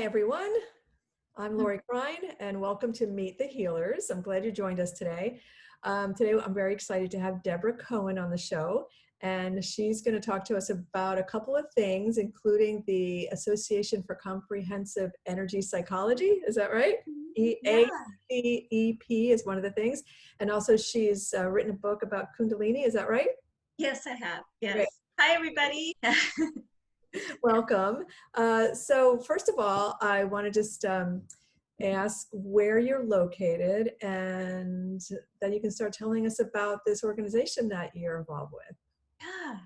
everyone. I'm Lori Krein, and welcome to Meet the Healers. I'm glad you joined us today. Today, I'm very excited to have Debora Cohen on the show, and she's going to talk to us about a couple of things, including the Association for Comprehensive Energy Psychology. Is that right? Yeah. ACEP is one of the things. And also, she's written a book about Kundalini. Is that right? Yes, I have. Yes. Great. Hi, everybody. Welcome. So first of all, I want to just ask where you're located, and then you can start telling us about this organization that you're involved with. Yeah.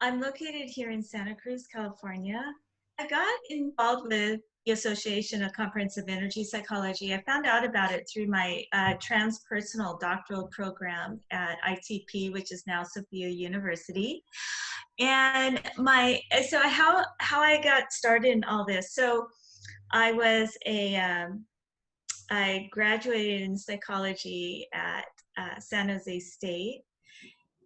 I'm located here in Santa Cruz, California. I got involved with the Association of Comprehensive Energy Psychology. I found out about it through my transpersonal doctoral program at ITP, which is now Sophia University. And how I got started in all this. So I was I graduated in psychology at San Jose State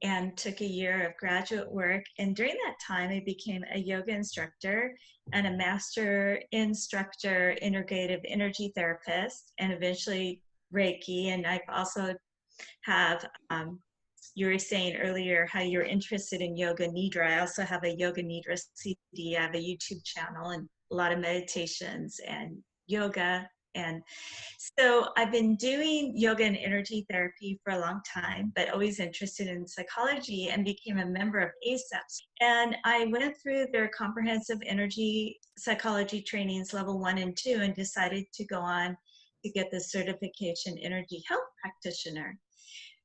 and took a year of graduate work. And during that time, I became a yoga instructor and a master instructor, integrative energy therapist, and eventually Reiki. And I've also have, you were saying earlier how you're interested in yoga nidra. I also have a yoga nidra CD. I have a YouTube channel and a lot of meditations and yoga. And so I've been doing yoga and energy therapy for a long time, but always interested in psychology, and became a member of ACEPS. And I went through their comprehensive energy psychology trainings, level 1 and 2, and decided to go on to get the certification energy health practitioner.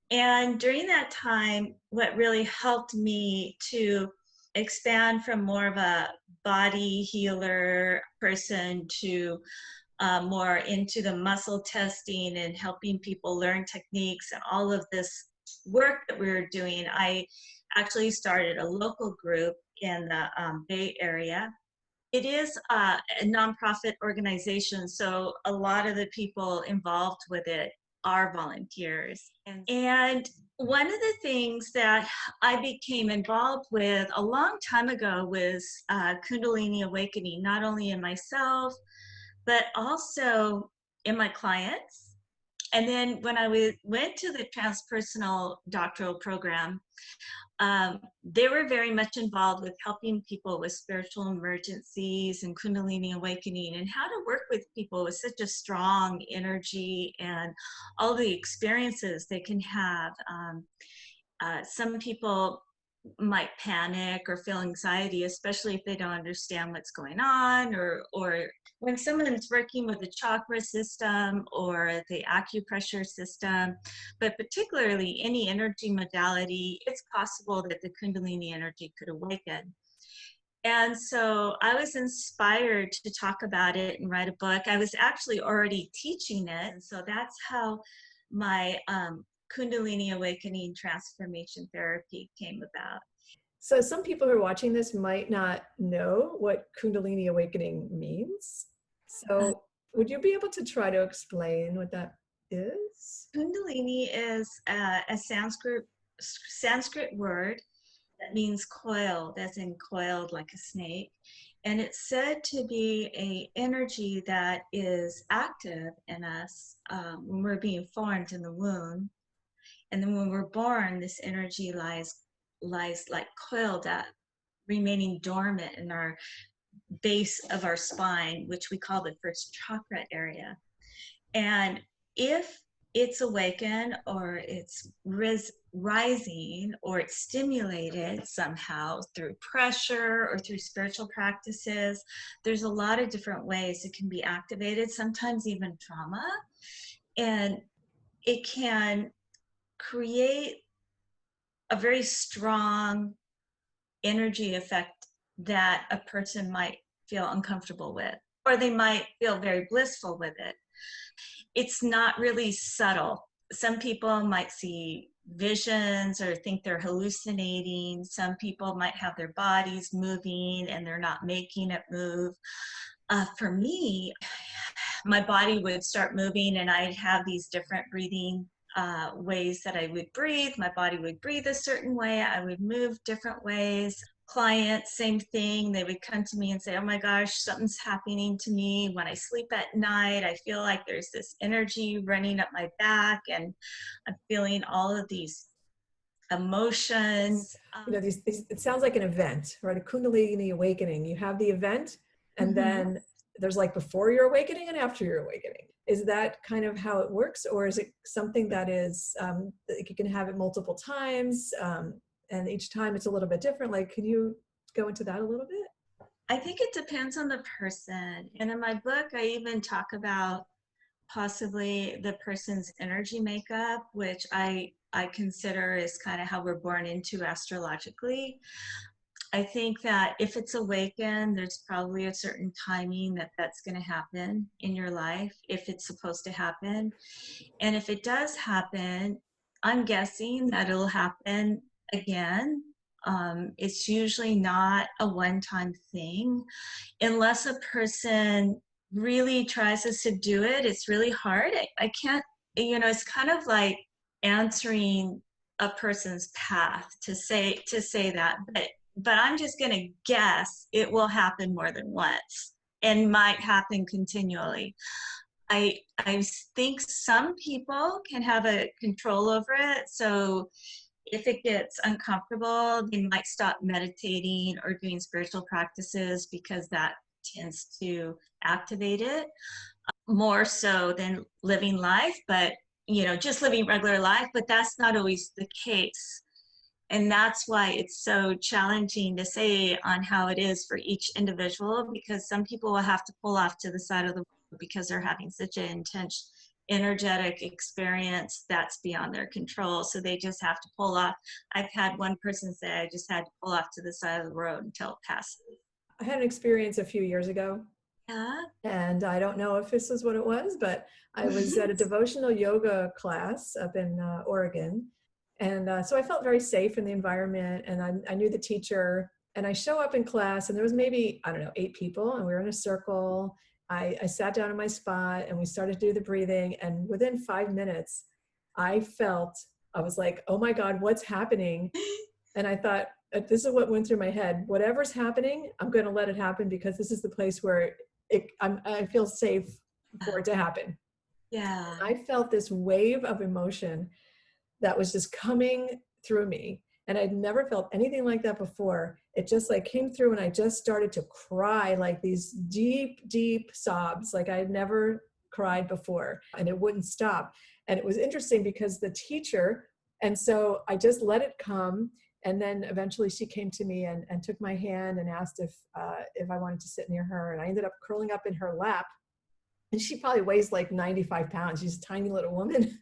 And during that time, what really helped me to expand from more of a body healer person to more into the muscle testing and helping people learn techniques and all of this work that we were doing, I actually started a local group in the Bay Area. It is a nonprofit organization, so a lot of the people involved with it are volunteers. And one of the things that I became involved with a long time ago was Kundalini awakening, not only in myself, but also in my clients. And then when I went to the transpersonal doctoral program, they were very much involved with helping people with spiritual emergencies and Kundalini awakening, and how to work with people with such a strong energy and all the experiences they can have. Some people might panic or feel anxiety, especially if they don't understand what's going on, or when someone's working with the chakra system or the acupressure system, but particularly any energy modality, it's possible that the Kundalini energy could awaken. And so I was inspired to talk about it and write a book. I was actually already teaching it, and so that's how my Kundalini awakening transformation therapy came about. So some people who are watching this might not know what Kundalini awakening means. So would you be able to try to explain what that is? Kundalini is a Sanskrit word that means coiled, as in coiled like a snake. And it's said to be an energy that is active in us when we're being formed in the womb. And then when we're born, this energy lies like coiled up, remaining dormant in our base of our spine, which we call the first chakra area. And if it's awakened, or it's rising, or it's stimulated somehow through pressure or through spiritual practices, there's a lot of different ways it can be activated, sometimes even trauma. And it can create a very strong energy effect that a person might feel uncomfortable with, or they might feel very blissful with it. It's not really subtle. Some people might see visions or think they're hallucinating. Some people might have their bodies moving and they're not making it move. For me, my body would start moving, and I'd have these different breathing ways that I would breathe. My body would breathe a certain way. I would move different ways. clients, same thing. They would come to me and say, oh my gosh, something's happening to me. When I sleep at night, I feel like there's this energy running up my back, and I'm feeling all of these emotions. You know, these, it sounds like an event, right? A Kundalini awakening. You have the event, and Mhm. then there's like before your awakening and after your awakening. Is that kind of how it works, or is it something that is that you can have it multiple times, and each time it's a little bit different? Like, can you go into that a little bit? I think it depends on the person. And in my book, I even talk about possibly the person's energy makeup, which I consider is kind of how we're born into astrologically. I think that if it's awakened, there's probably a certain timing that that's going to happen in your life if it's supposed to happen. And if it does happen, I'm guessing that it'll happen again. It's usually not a one-time thing unless a person really tries to subdue it. It's really hard. I can't, it's kind of like answering a person's path to say that, but I'm just going to guess it will happen more than once and might happen continually. I think some people can have a control over it. So if it gets uncomfortable, they might stop meditating or doing spiritual practices because that tends to activate it more so than living life, but just living regular life, but that's not always the case. And that's why it's so challenging to say on how it is for each individual, because some people will have to pull off to the side of the road because they're having such an intense energetic experience that's beyond their control. So they just have to pull off. I've had one person say, I just had to pull off to the side of the road until it passes. I had an experience a few years ago, Yeah. and I don't know if this is what it was, but I was at a devotional yoga class up in Oregon. And so I felt very safe in the environment, and I knew the teacher. And I show up in class, and there was maybe, I don't know, 8 people, and we were in a circle. I sat down in my spot, and we started to do the breathing. And within 5 minutes, I felt, I was like, oh my God, what's happening? And I thought, this is what went through my head. Whatever's happening, I'm going to let it happen, because this is the place where I feel safe for it to happen. Yeah. I felt this wave of emotion that was just coming through me. And I'd never felt anything like that before. It just like came through, and I just started to cry, like these deep, deep sobs, like I had never cried before, and it wouldn't stop. And it was interesting because the teacher, and so I just let it come. And then eventually she came to me and took my hand and asked if I wanted to sit near her. And I ended up curling up in her lap. And she probably weighs like 95 pounds. She's a tiny little woman.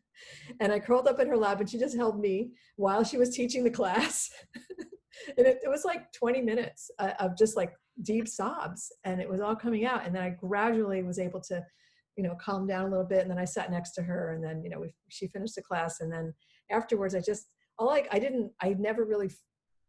And I curled up in her lap, and she just held me while she was teaching the class. And it was like 20 minutes of just like deep sobs, and it was all coming out. And then I gradually was able to, calm down a little bit. And then I sat next to her, and then, she finished the class. And then afterwards, I never really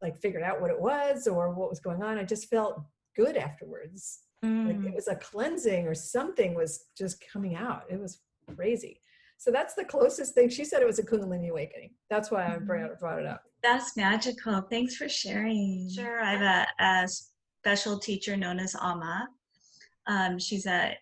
like figured out what it was or what was going on. I just felt good afterwards. Like it was a cleansing, or something was just coming out. It was crazy. So that's the closest thing. She said it was a Kundalini awakening. That's why I brought it up. That's magical. Thanks for sharing. Sure. I have a special teacher known as Amma. She's a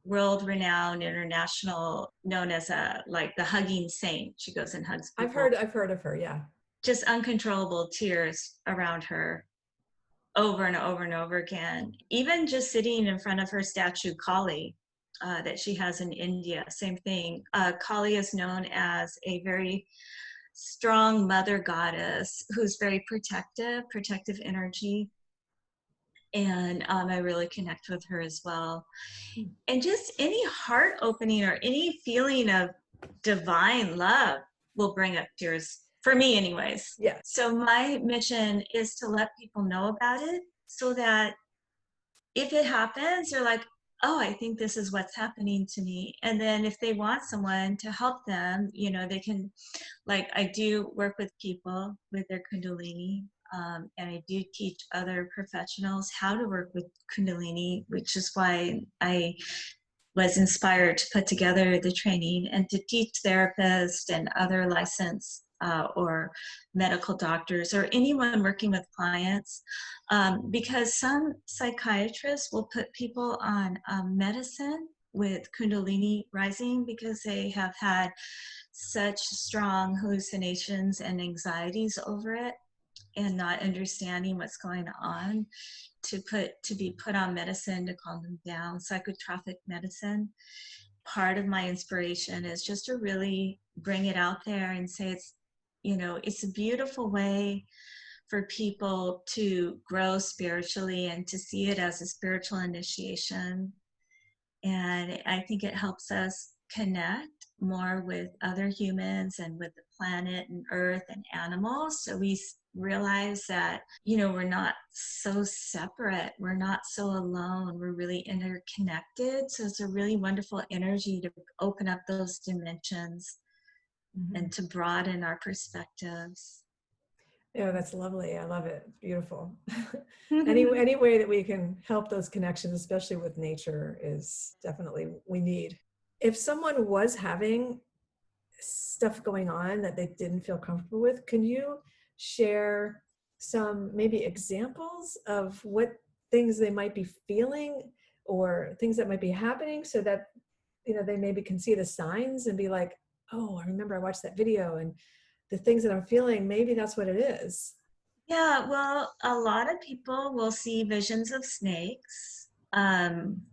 world-renowned international, known as like the hugging saint. She goes and hugs people. I've heard of her. Yeah. Just uncontrollable tears around her over and over and over again. Even just sitting in front of her statue, Kali, that she has in India, same thing. Kali is known as a very strong mother goddess who's very protective energy. And I really connect with her as well. And just any heart opening or any feeling of divine love will bring up tears, for me anyways. Yeah. So my mission is to let people know about it, so that if it happens, they're like, oh, I think this is what's happening to me. And then if they want someone to help them, they can, like, I do work with people with their Kundalini, and I do teach other professionals how to work with Kundalini, which is why I was inspired to put together the training and to teach therapists and other licensed or medical doctors or anyone working with clients, because some psychiatrists will put people on medicine with Kundalini rising because they have had such strong hallucinations and anxieties over it and not understanding what's going on, to be put on medicine to calm them down, psychotropic medicine. Part of my inspiration is just to really bring it out there and say it's a beautiful way for people to grow spiritually and to see it as a spiritual initiation. And I think it helps us connect more with other humans and with the planet and earth and animals. So we realize that, we're not so separate. We're not so alone. We're really interconnected. So it's a really wonderful energy to open up those dimensions and to broaden our perspectives. Yeah, that's lovely. I love it. It's beautiful. Any way that we can help those connections, especially with nature, is definitely we need. If someone was having stuff going on that they didn't feel comfortable with, can you share some maybe examples of what things they might be feeling or things that might be happening so that they maybe can see the signs and be like, oh, I remember I watched that video and the things that I'm feeling, maybe that's what it is. Yeah, well, a lot of people will see visions of snakes,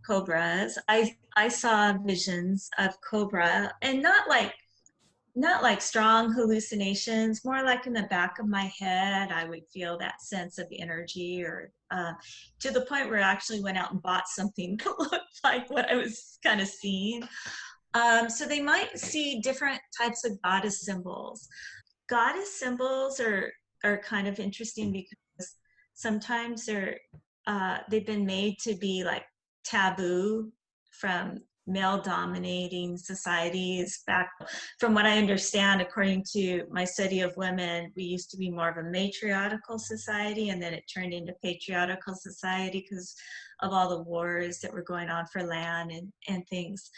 cobras. I saw visions of cobra, and not like strong hallucinations, more like in the back of my head. I would feel that sense of energy, or to the point where I actually went out and bought something that looked like what I was kind of seeing. So they might see different types of goddess symbols. Goddess symbols are kind of interesting because sometimes they've been made to be like taboo from male dominating societies. Back from what I understand, according to my study of women, we used to be more of a matriarchal society, and then it turned into patriarchal society because of all the wars that were going on for land and things.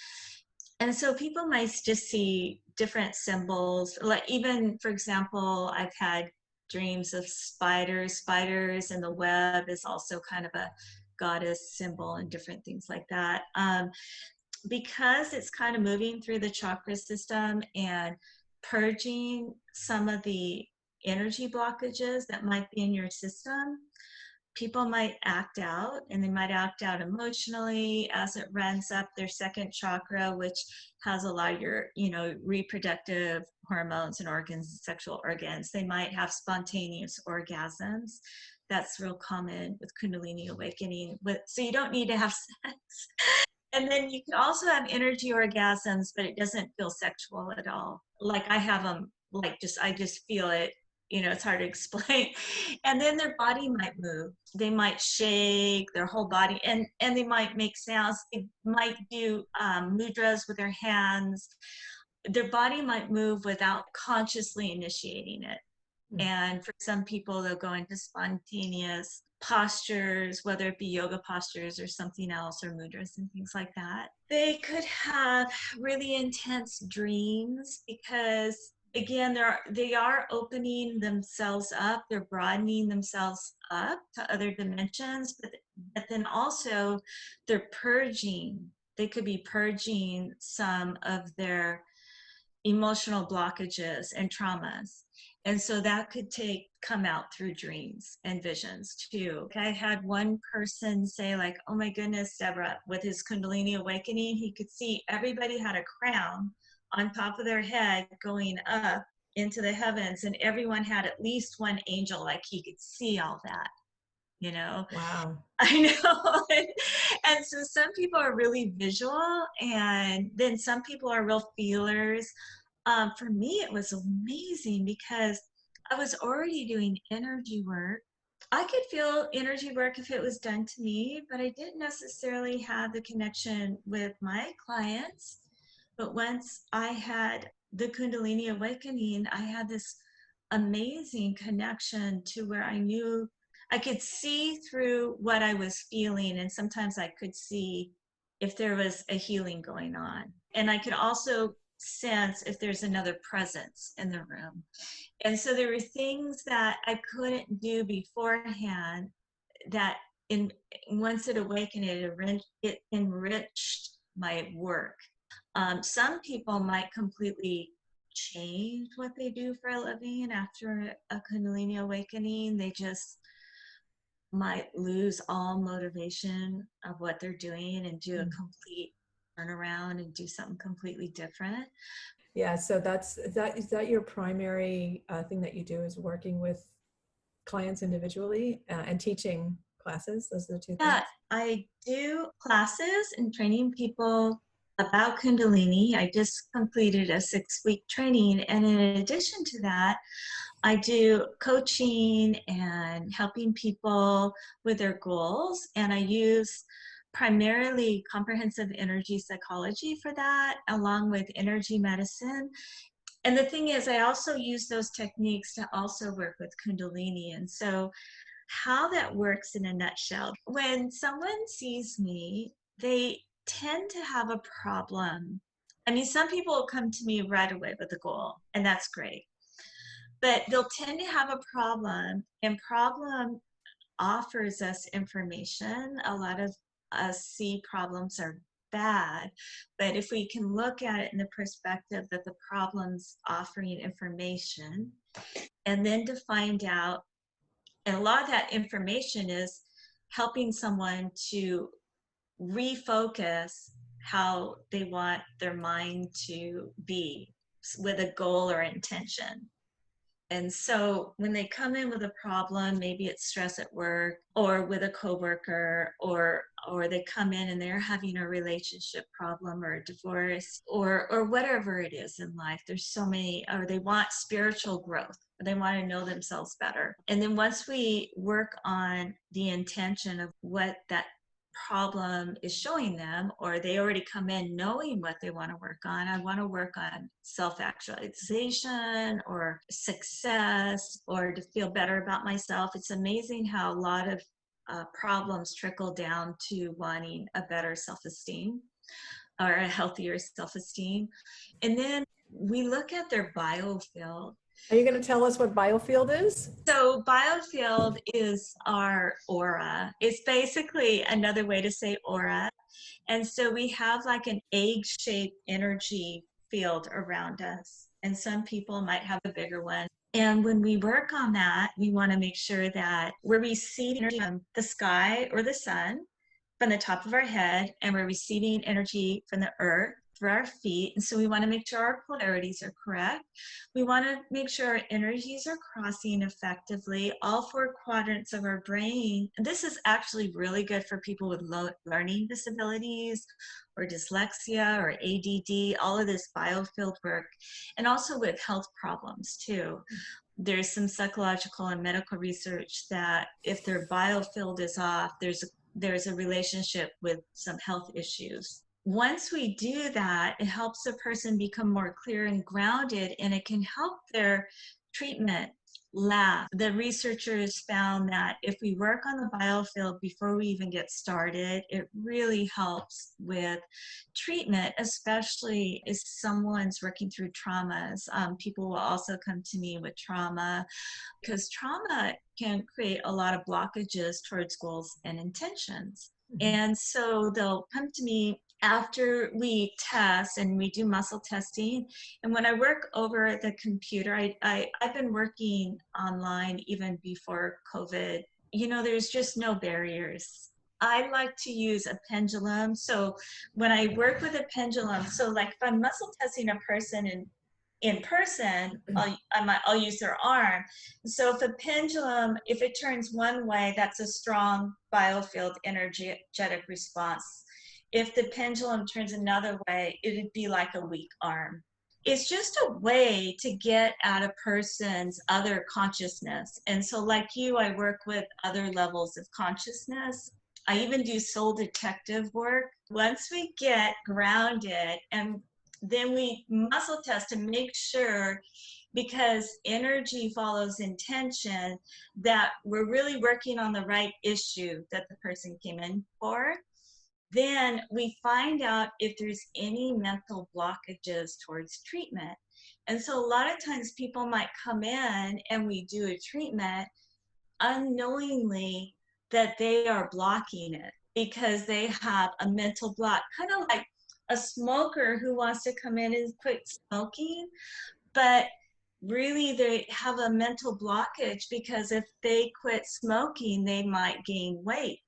And so people might just see different symbols. Like, even, for example, I've had dreams of spiders. Spiders in the web is also kind of a goddess symbol, and different things like that. Because it's kind of moving through the chakra system and purging some of the energy blockages that might be in your system, people might act out, and they might act out emotionally as it runs up their second chakra, which has a lot of your, reproductive hormones and organs, sexual organs. They might have spontaneous orgasms. That's real common with Kundalini awakening. So you don't need to have sex. And then you can also have energy orgasms, but it doesn't feel sexual at all. Like I have them, I just feel it. It's hard to explain. And then their body might move. They might shake their whole body, and they might make sounds. They might do mudras with their hands. Their body might move without consciously initiating it. And for some people, they'll go into spontaneous postures, whether it be yoga postures or something else, or mudras and things like that. They could have really intense dreams because, again, they are opening themselves up. They're broadening themselves up to other dimensions, but then also they're purging. They could be purging some of their emotional blockages and traumas. And so that could come out through dreams and visions too. I had one person say, like, oh my goodness, Debora, with his Kundalini awakening, he could see everybody had a crown on top of their head going up into the heavens, and everyone had at least one angel. Like, he could see all that. Wow. I know. And so some people are really visual, and then some people are real feelers. For me, it was amazing because I was already doing energy work. I could feel energy work if it was done to me, but I didn't necessarily have the connection with my clients. But once I had the Kundalini awakening, I had this amazing connection to where I knew I could see through what I was feeling, and sometimes I could see if there was a healing going on. And I could also sense if there's another presence in the room. And so there were things that I couldn't do beforehand that in once it awakened, it enriched my work. Some people might completely change what they do for a living after a Kundalini awakening. They just might lose all motivation of what they're doing and do a Mm. complete turnaround and do something completely different. Yeah, so is that your primary thing that you do, is working with clients individually and teaching classes? Those are the two Yeah, things. I do classes and training people about Kundalini. I just completed a 6-week training. And in addition to that, I do coaching and helping people with their goals. And I use primarily comprehensive energy psychology for that, along with energy medicine. And the thing is, I also use those techniques to also work with Kundalini. And so, how that works in a nutshell, when someone sees me, they tend to have a problem. I mean, some people will come to me right away with a goal, and that's great. But they'll tend to have a problem, and problem offers us information. A lot of us see problems are bad, but if we can look at it in the perspective that the problem's offering information, and then to find out, and a lot of that information is helping someone to refocus how they want their mind to be with a goal or intention. And so when they come in with a problem, maybe it's stress at work or with a coworker, or they come in and they're having a relationship problem or a divorce or whatever it is in life. There's so many, or they want spiritual growth. They want to know themselves better. And then once we work on the intention of what that problem is showing them, or they already come in knowing what they want to work on. I want to work on self-actualization or success or to feel better about myself. It's amazing how a lot of problems trickle down to wanting a better self-esteem or a healthier self-esteem. And then we look at their biofield. Are you going to tell us what Biofield is? So Biofield is our aura. It's basically another way to say aura. And so we have like an egg-shaped energy field around us. And some people might have a bigger one. And when we work on that, we want to make sure that we're receiving energy from the sky or the sun from the top of our head, and we're receiving energy from the earth through our feet. And so we want to make sure our polarities are correct. We want to make sure our energies are crossing effectively, all 4 quadrants of our brain. And this is actually really good for people with low learning disabilities or dyslexia or ADD, all of this biofield work, and also with health problems too. There's some psychological and medical research that if their biofield is off, there's a relationship with some health issues. Once we do that, it helps a person become more clear and grounded, and it can help their treatment last. The researchers found that if we work on the biofield before we even get started, it really helps with treatment, especially if someone's working through traumas. People will also come to me with trauma, because trauma can create a lot of blockages towards goals and intentions. And so they'll come to me after we test and we do muscle testing. And when I work over the computer, I've been working online even before COVID. You know, there's just no barriers. I like to use a pendulum. So when I work with a pendulum, so like if I'm muscle testing a person in person, I'll use their arm. So if a pendulum, if it turns one way, that's a strong biofield energetic response. If the pendulum turns another way, it'd be like a weak arm. It's just a way to get at a person's other consciousness. And so like you, I work with other levels of consciousness. I even do soul detective work. Once we get grounded, and then we muscle test to make sure, because energy follows intention, that we're really working on the right issue that the person came in for. then we find out if there's any mental blockages towards treatment. And so a lot of times people might come in and we do a treatment unknowingly that they are blocking it because they have a mental block, kind of like a smoker who wants to come in and quit smoking, but really they have a mental blockage because if they quit smoking, they might gain weight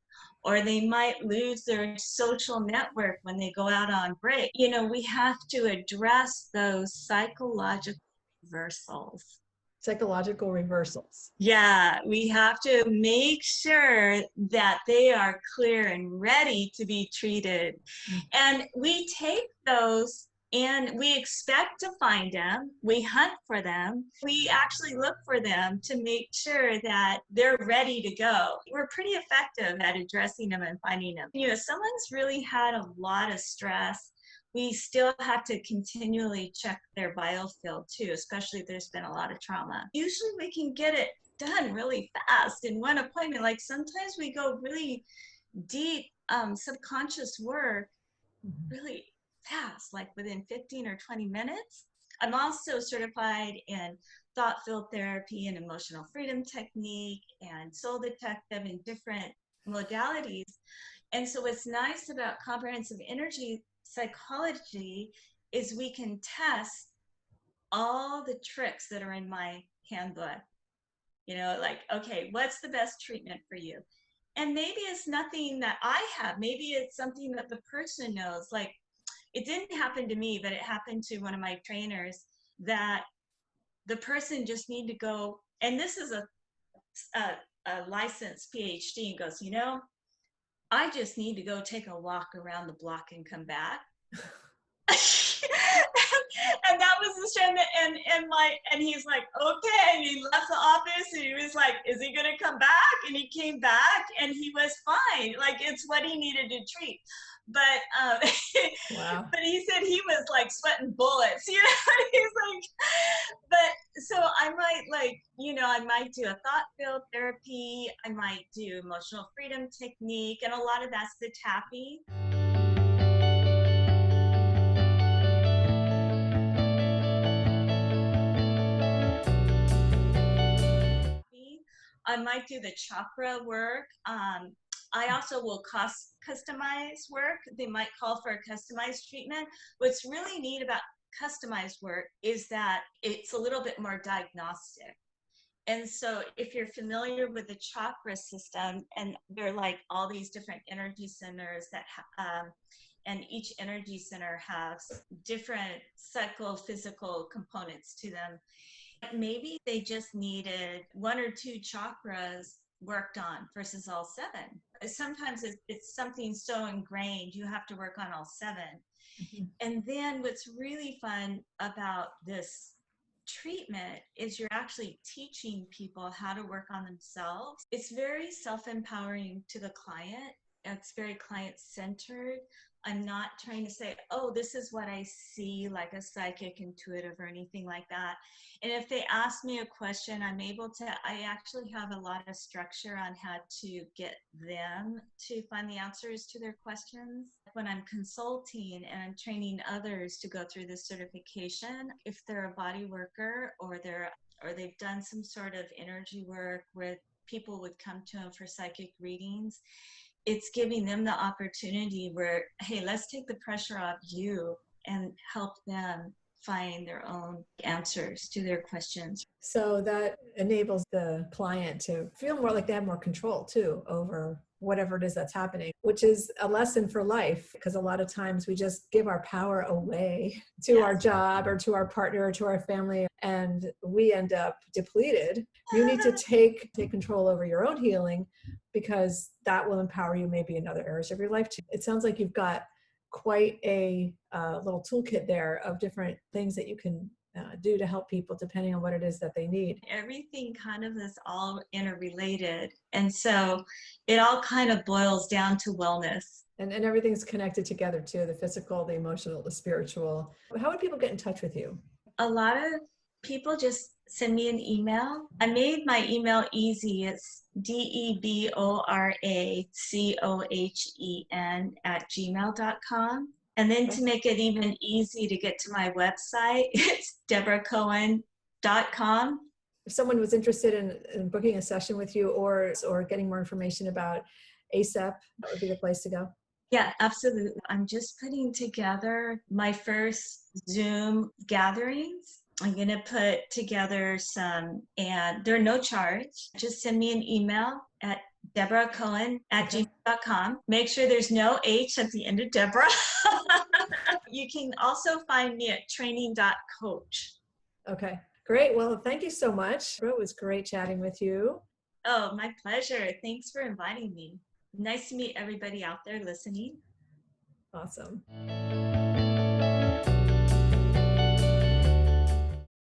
or they might lose their social network when they go out on break. You know, we have to address those psychological reversals. Psychological reversals. Yeah, we have to make sure that they are clear and ready to be treated. And we take those and we expect to find them. We hunt for them. We actually look for them to make sure that they're ready to go. We're pretty effective at addressing them and finding them. You know, if someone's really had a lot of stress, we still have to continually check their Biofield too, especially if there's been a lot of trauma. Usually we can get it done really fast in one appointment. Like sometimes we go really deep subconscious work really fast, like within 15 or 20 minutes. I'm also certified in thought field therapy and emotional freedom technique and soul detective and different modalities. And so what's nice about comprehensive energy psychology is we can test all the tricks that are in my handbook. You know, like, okay, what's the best treatment for you? And maybe it's nothing that I have. Maybe it's something that the person knows. Like, it didn't happen to me, but it happened to one of my trainers that the person just need to go, and this is a licensed PhD, and goes, you know, I just need to go take a walk around the block and come back. And that was the strand, and he's like, okay, and he left the office and he was like, is he gonna come back? And he came back and he was fine. Like, it's what he needed to treat. But Wow. but he said he was like sweating bullets, you know. He's like, but so I might, like, you know, I might do a thought field therapy, I might do emotional freedom technique, and a lot of that's the tapping. I might do the chakra work. I also will customize work. They might call for a customized treatment. What's really neat about customized work is that it's a little bit more diagnostic. And so if you're familiar with the chakra system, and they're like all these different energy centers that and each energy center has different psychophysical components to them. Maybe they just needed one or two chakras worked on versus all seven. Sometimes it's something so ingrained, you have to work on all seven. Mm-hmm. And then what's really fun about this treatment is you're actually teaching people how to work on themselves. It's very self-empowering to the client. It's very client-centered. I'm not trying to say, oh, this is what I see, like a psychic, intuitive, or anything like that. And if they ask me a question, I actually have a lot of structure on how to get them to find the answers to their questions. When I'm consulting and I'm training others to go through this certification, if they're a body worker or they've done some sort of energy work where people would come to them for psychic readings, it's giving them the opportunity where, hey, let's take the pressure off you and help them find their own answers to their questions. So that enables the client to feel more like they have more control too over whatever it is that's happening, which is a lesson for life, because a lot of times we just give our power away to our job or to our partner or to our family, and we end up depleted. You need to take control over your own healing, because that will empower you maybe in other areas of your life too. It sounds like you've got quite a little toolkit there of different things that you can do to help people depending on what it is that they need. Everything kind of is all interrelated. And so it all kind of boils down to wellness. And everything's connected together too, the physical, the emotional, the spiritual. How would people get in touch with you? A lot of People just send me an email. I made my email easy. It's DebOraCohen@gmail.com. And then to make it even easy to get to my website, it's DebораCohen.com. If someone was interested in booking a session with you or getting more information about ASAP, that would be the place to go. Yeah, absolutely. I'm just putting together my first Zoom gatherings. I'm going to put together some, and they're no charge. Just send me an email at DebораCohen@gmail.com. Make sure there's no H at the end of Deborah. You can also find me at training.coach. Okay, great. Well, thank you so much. It was great chatting with you. Oh, my pleasure. Thanks for inviting me. Nice to meet everybody out there listening. Awesome.